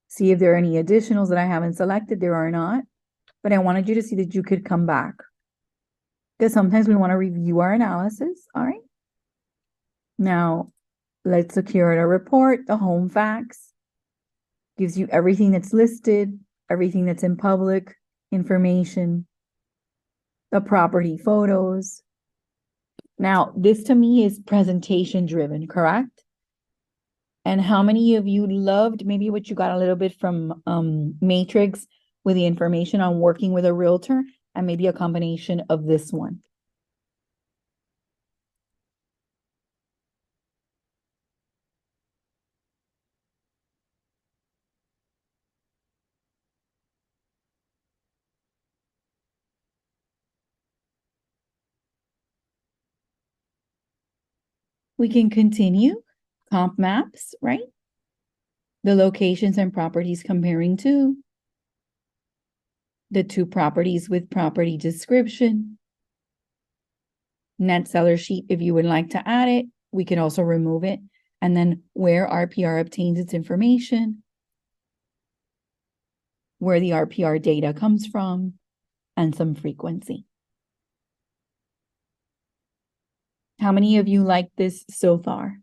See if there are any additionals that I haven't selected. There are not. But I wanted you to see that you could come back. Because sometimes we want to review our analysis. All right. Now, let's secure a report. The home facts gives you everything that's listed, everything that's in public information, the property photos. Now, this to me is presentation driven, correct? And how many of you loved maybe what you got a little bit from Matrix with the information on working with a realtor and maybe a combination of this one? We can continue comp maps, right? The locations and properties comparing to the two properties with property description, net seller sheet. If you would like to add it, we can also remove it. And then where RPR obtains its information, where the RPR data comes from, and some frequency. How many of you like this so far?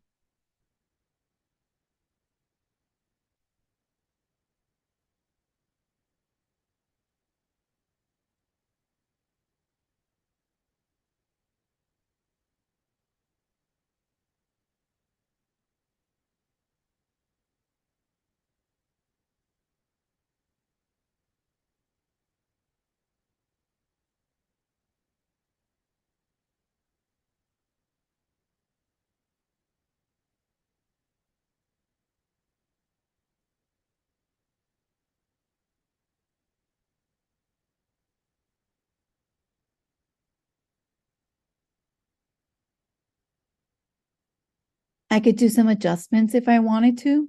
I could do some adjustments if I wanted to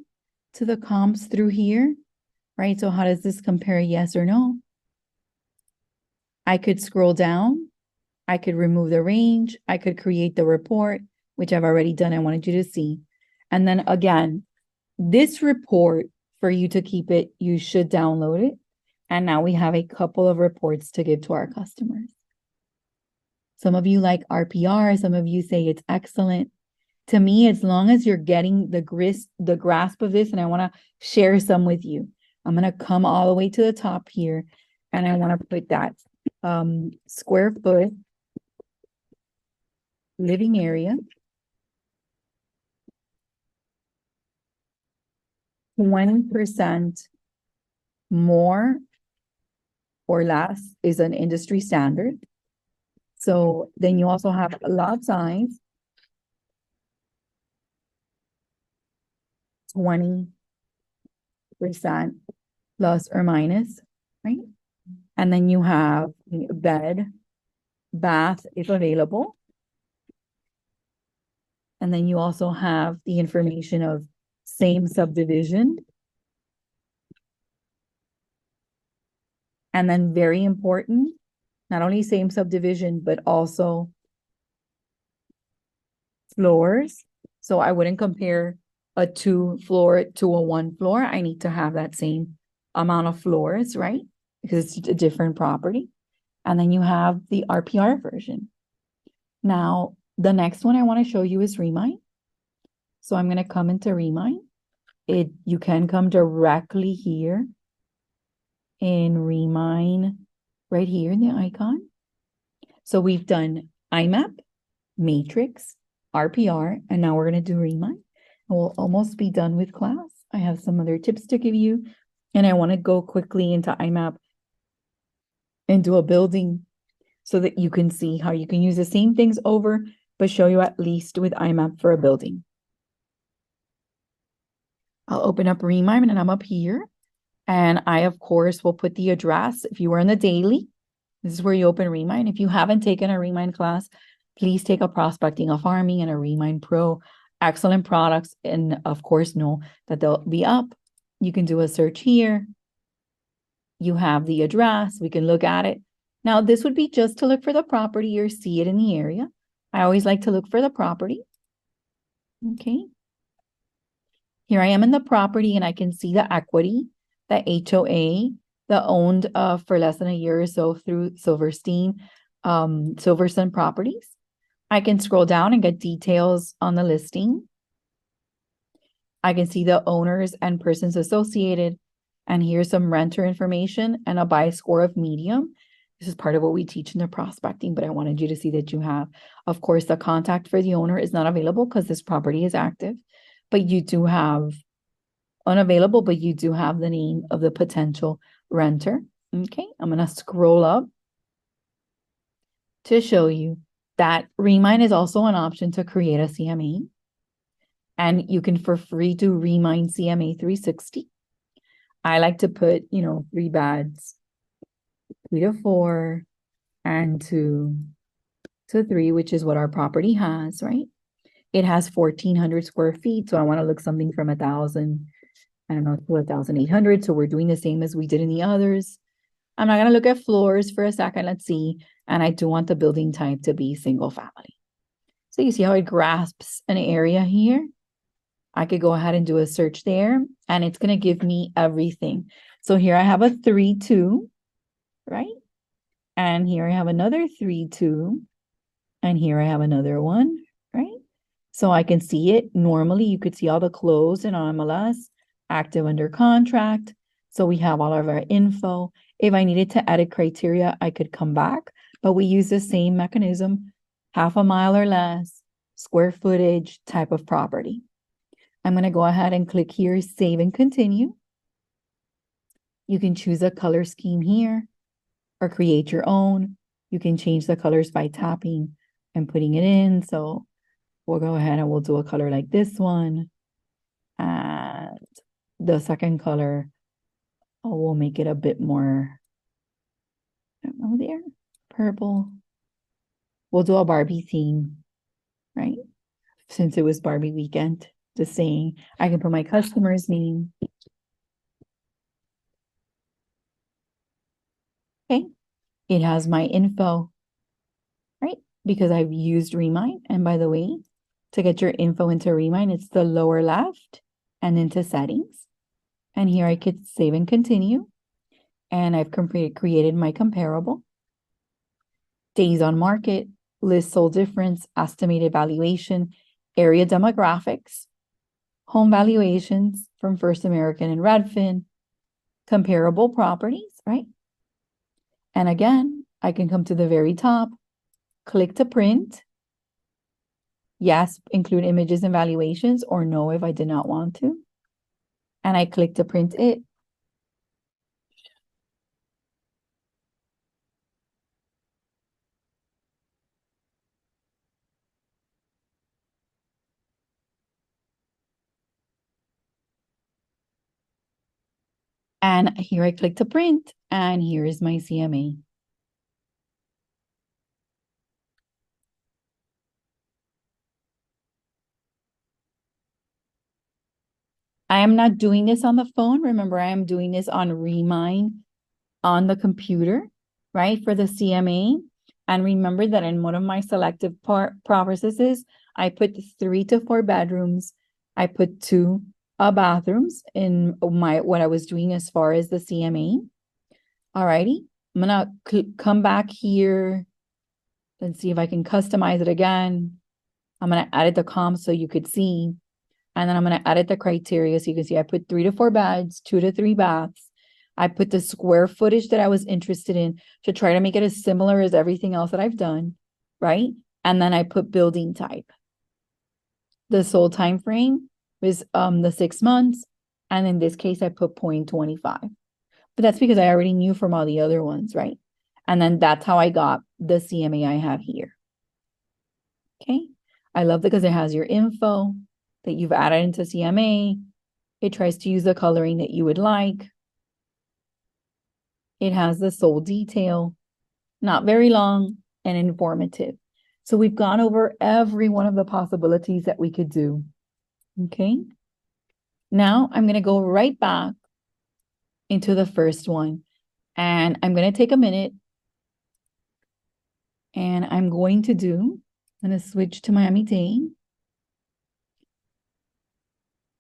the comps through here, right? So how does this compare, yes or no? I could scroll down. I could remove the range. I could create the report, which I've already done. I wanted you to see. And then again, this report, for you to keep it, you should download it. And now we have a couple of reports to give to our customers. Some of you like RPR, some of you say it's excellent. To me, as long as you're getting the grasp of this, and I want to share some with you. I'm going to come all the way to the top here, and I want to put that square foot living area, 20% more or less is an industry standard. So then you also have lot size, 20% plus or minus, right? And then you have bed, bath if available. And then you also have the information of same subdivision. And then very important, not only same subdivision, but also floors. So I wouldn't compare a 2-floor to a 1-floor. I need to have that same amount of floors, right? Because it's a different property. And then you have the RPR version. Now, the next one I want to show you is Remind. So I'm going to come into Remind. You can come directly here in Remind, right here in the icon. So we've done IMAP, Matrix, RPR, and now we're going to do Remind. And we'll almost be done with class. I have some other tips to give you, and I want to go quickly into IMAP and do a building so that you can see how you can use the same things over, but show you at least with IMAP for a building. I'll open up Remind, and I'm up here. And I, of course, will put the address. If you were in the daily, this is where you open Remind. If you haven't taken a Remind class, please take a Prospecting a Farming and a Remind Pro. Excellent products. And of course, know that they'll be up. You can do a search here. You have the address. We can look at it. Now, this would be just to look for the property or see it in the area. I always like to look for the property. Okay. Here I am in the property, and I can see the equity, the HOA, the owned for less than a year or so through Silverstein Properties. I can scroll down and get details on the listing. I can see the owners and persons associated. And here's some renter information and a buy score of medium. This is part of what we teach in the prospecting, but I wanted you to see that you have. Of course, the contact for the owner is not available because this property is active, but you do have unavailable, but you do have the name of the potential renter. Okay, I'm going to scroll up to show you that Remind is also an option to create a CMA. And you can for free do Remind CMA 360. I like to put, 3 beds, 3 to 4, and 2 to 3, which is what our property has, right? It has 1,400 square feet. So I want to look something from 1,000, to 1,800. So we're doing the same as we did in the others. I'm not going to look at floors for a second. Let's see. And I do want the building type to be single family. So you see how it grasps an area here? I could go ahead and do a search there, and it's going to give me everything. So here I have a 3-2, right? And here I have another 3-2. And here I have another one, right? So I can see it. Normally, you could see all the closed and MLS, active under contract. So we have all of our info. If I needed to edit criteria, I could come back, but we use the same mechanism, half a mile or less, square footage type of property. I'm going to go ahead and click here, save and continue. You can choose a color scheme here or create your own. You can change the colors by tapping and putting it in. So we'll go ahead and we'll do a color like this one. And the second color, we'll make it a bit more, I don't know there, purple. We'll do a Barbie theme, right? Since it was Barbie weekend, just saying, I can put my customer's name. Okay, it has my info, right? Because I've used Remind. And by the way, to get your info into Remind, it's the lower left and into settings. And here I could save and continue. And I've created my comparable. Days on market, list sold difference, estimated valuation, area demographics, home valuations from First American and Redfin, comparable properties, right? And again, I can come to the very top, click to print. Yes, include images and valuations, or no if I did not want to. And I click to print it. And here I click to print, and here is my CMA. I am not doing this on the phone. Remember, I am doing this on Remind on the computer, right, for the CMA. And remember that in one of my selective processes, I put 3 to 4 bedrooms. I put 2 bathrooms in what I was doing as far as the CMA. Alrighty, I'm gonna come back here. Let's see if I can customize it again. I'm gonna edit the comp so you could see. And then I'm gonna edit the criteria so you can see I put 3 to 4 beds, 2 to 3 baths. I put the square footage that I was interested in to try to make it as similar as everything else that I've done, right? And then I put building type. The sold time frame was the 6 months. And in this case, I put 0.25. But that's because I already knew from all the other ones, right? And then that's how I got the CMA I have here. Okay. I love it because it has your info that you've added into CMA. It tries to use the coloring that you would like. It has the sold detail, not very long and informative. So we've gone over every one of the possibilities that we could do. Okay. Now I'm going to go right back into the first one, and I'm going to take a minute and I'm going to switch to Miami-Dade.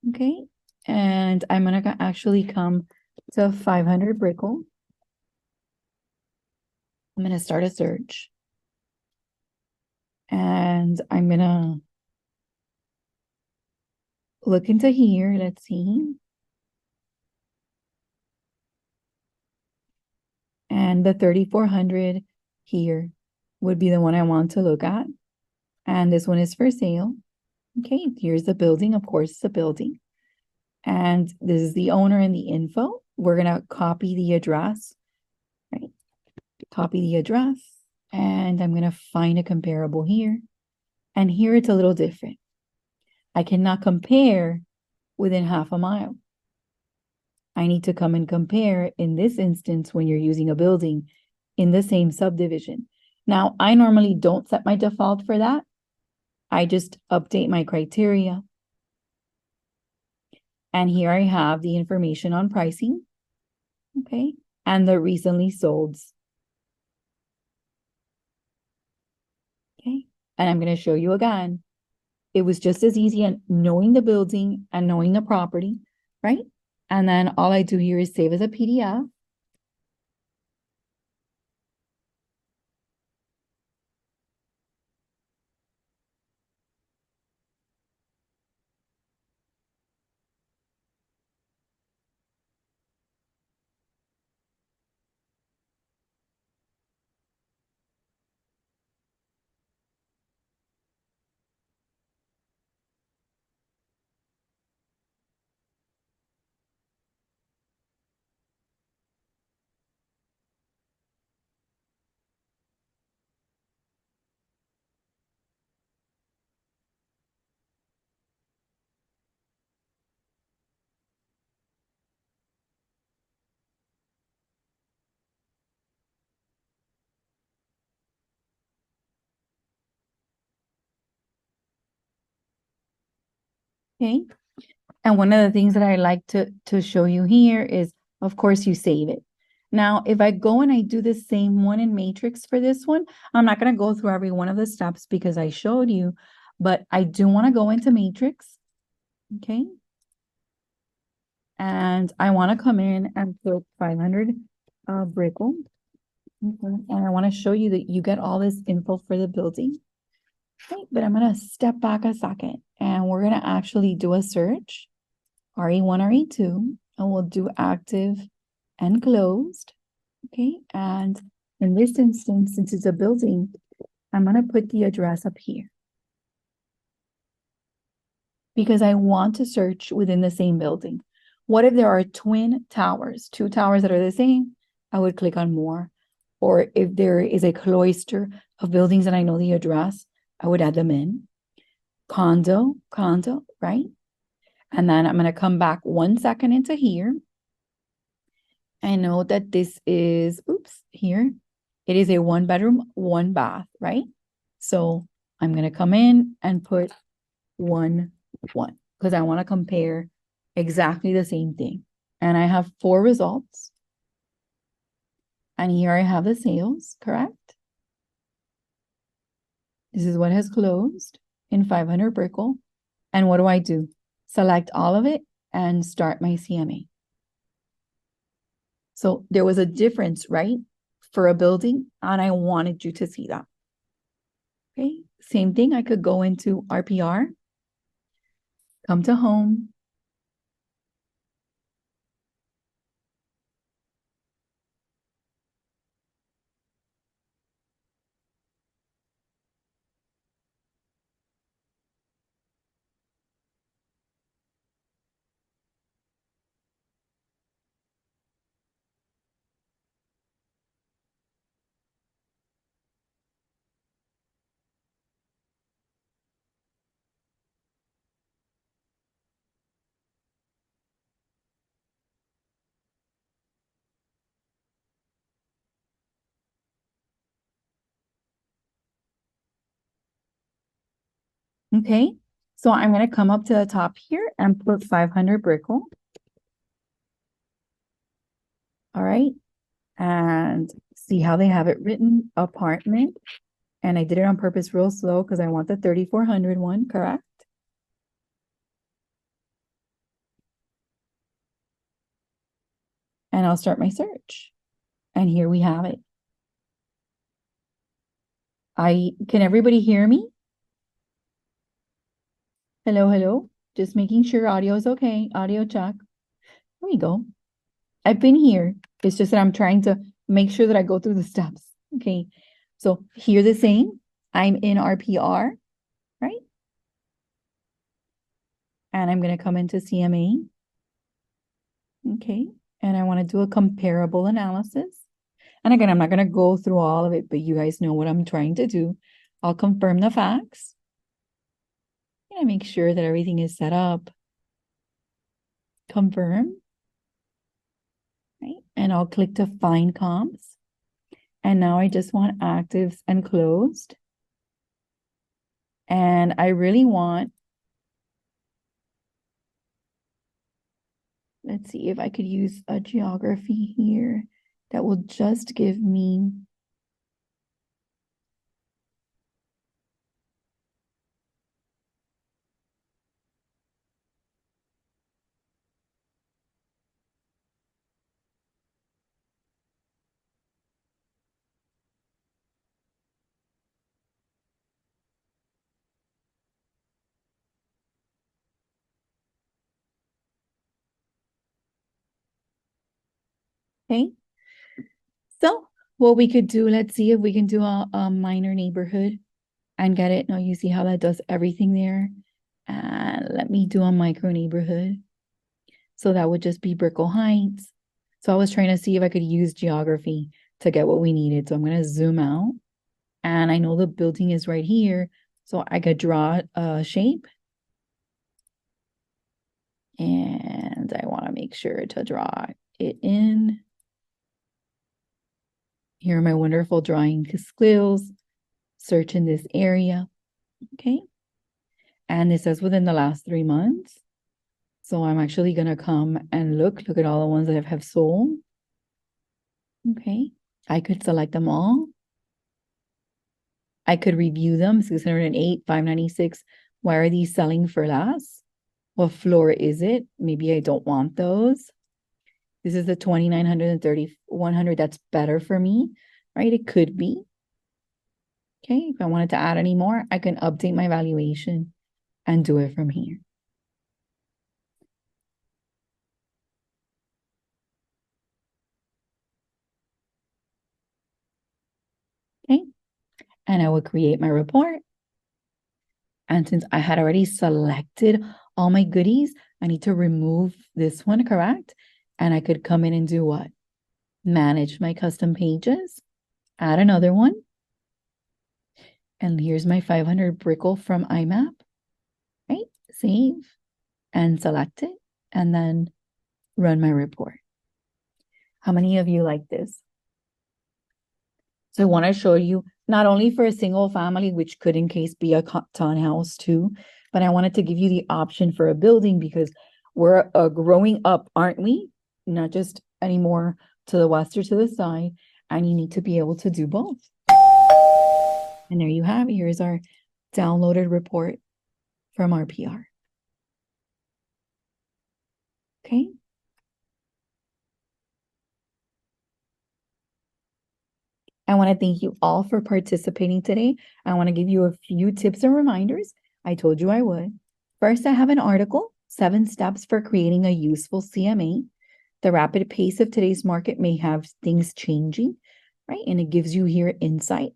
Okay. And I'm going to actually come to 500 Brickell. I'm going to start a search. And I'm going to look into here. Let's see. And the 3,400 here would be the one I want to look at. And this one is for sale. Okay, here's the building. Of course, it's a building. And this is the owner and the info. We're going to copy the address, right? Copy the address. And I'm going to find a comparable here. And here it's a little different. I cannot compare within half a mile. I need to come and compare in this instance when you're using a building in the same subdivision. Now, I normally don't set my default for that. I just update my criteria. And here I have the information on pricing, okay, and the recently solds. Okay, and I'm going to show you again. It was just as easy as knowing the building and knowing the property, right? And then all I do here is save as a PDF. Okay. And one of the things that I like to show you here is, of course, you save it. Now, if I go and I do the same one in Matrix for this one, I'm not going to go through every one of the steps because I showed you, but I do want to go into Matrix. Okay. And I want to come in and put 500 Brickell. And I want to show you that you get all this info for the building. Okay, but I'm going to step back a second and we're going to actually do a search, RE1, RE2, and we'll do active and closed. Okay, and in this instance, since it's a building, I'm going to put the address up here because I want to search within the same building. What if there are twin towers, two towers that are the same? I would click on more. Or if there is a cluster of buildings and I know the address, I would add them in. Condo, right? And then I'm going to come back 1 second into here. I know that this is, here. It is a 1 bedroom, 1 bath, right? So I'm going to come in and put 1, 1, because I want to compare exactly the same thing. And I have 4 results. And here I have the sales, correct? This is what has closed in 500 Brickell. And what do? Select all of it and start my CMA. So there was a difference, right? For a building, and I wanted you to see that. Okay, same thing. I could go into RPR, come to home. Okay, so I'm going to come up to the top here and put 500 Brickell. All right, and see how they have it written, apartment. And I did it on purpose real slow because I want the 3,400 one, correct? And I'll start my search. And here we have it. Can everybody hear me? Hello, hello. Just making sure audio is okay. Audio check. There we go. I've been here. It's just that I'm trying to make sure that I go through the steps. Okay. So here the same. I'm in RPR, right? And I'm going to come into CMA. Okay. And I want to do a comparable analysis. And again, I'm not going to go through all of it, but you guys know what I'm trying to do. I'll confirm the facts. And make sure that everything is set up. Confirm. Right? And I'll click to find comps. And now I just want actives and closed. And I really want, let's see if I could use a geography here that will just give me okay. So what we could do, let's see if we can do a minor neighborhood and get it. Now you see how that does everything there. And let me do a micro neighborhood. So that would just be Brickell Heights. So I was trying to see if I could use geography to get what we needed. So I'm going to zoom out. And I know the building is right here. So I could draw a shape. And I want to make sure to draw it in. Here are my wonderful drawing skills. Search in this area. Okay. And it says within the last 3 months. So I'm actually going to come and look at all the ones that have sold. Okay. I could select them all. I could review them. 608, 596. Why are these selling for less? What floor is it? Maybe I don't want those. This is the 2,930, 100. That's better for me. right? It could be. Okay, if I wanted to add any more, I can update my valuation and do it from here. Okay, and I would create my report. And since I had already selected all my goodies, I need to remove this one, correct? And I could come in and do what? Manage my custom pages, add another one. And here's my 500 Brickle from IMAP, right? Save and select it, and then run my report. How many of you like this? So I want to show you not only for a single family, which could in case be a townhouse too, but I wanted to give you the option for a building because we're growing up, aren't we? Not just anymore to the west or to the side, and you need to be able to do both. And there you have it. Here's our downloaded report from our PR. Okay. I want to thank you all for participating today. I want to give you a few tips and reminders. I told you I would. First, I have an article, 7 steps for creating a useful CMA. The rapid pace of today's market may have things changing, right? And it gives you here insight.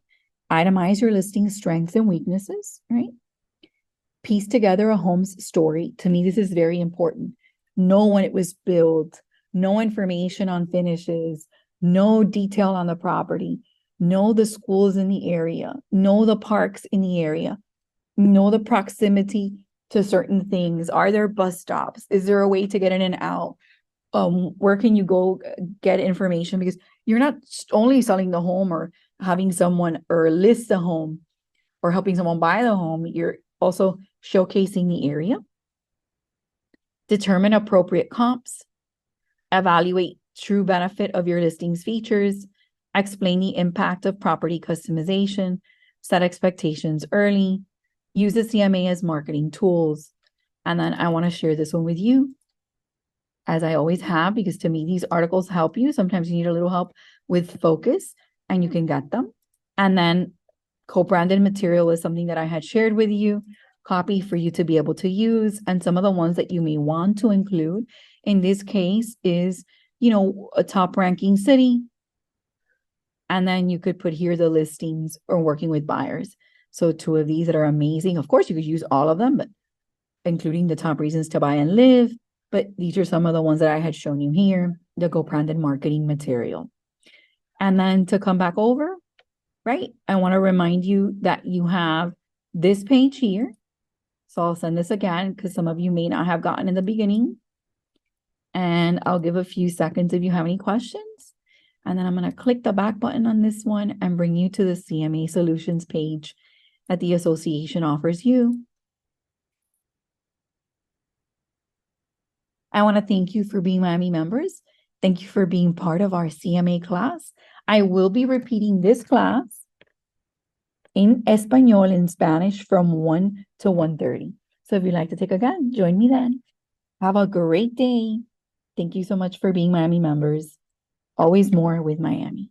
Itemize your listing strengths and weaknesses, right? Piece together a home's story. To me, this is very important. Know when it was built, no information on finishes, no detail on the property. Know the schools in the area, know the parks in the area, know the proximity to certain things. Are there bus stops? Is there a way to get in and out? Where can you go get information? Because you're not only selling the home or having someone or list the home or helping someone buy the home, you're also showcasing the area. Determine appropriate comps. Evaluate true benefit of your listings features. Explain the impact of property customization, set expectations early, use the CMA as marketing tools. And then I want to share this one with you, as I always have, because to me, these articles help you. Sometimes you need a little help with focus and you can get them. And then co-branded material is something that I had shared with you, copy for you to be able to use. And some of the ones that you may want to include in this case is, a top ranking city. And then you could put here the listings or working with buyers. So 2 of these that are amazing. Of course, you could use all of them, but including the top reasons to buy and live. But these are some of the ones that I had shown you here, the co-branded marketing material. And then to come back over, right? I want to remind you that you have this page here. So I'll send this again because some of you may not have gotten in the beginning. And I'll give a few seconds if you have any questions. And then I'm going to click the back button on this one and bring you to the CMA Solutions page that the association offers you. I want to thank you for being Miami members. Thank you for being part of our CMA class. I will be repeating this class in Espanol and Spanish from 1 to 1:30. So if you'd like to take again, join me then. Have a great day. Thank you so much for being Miami members. Always more with Miami.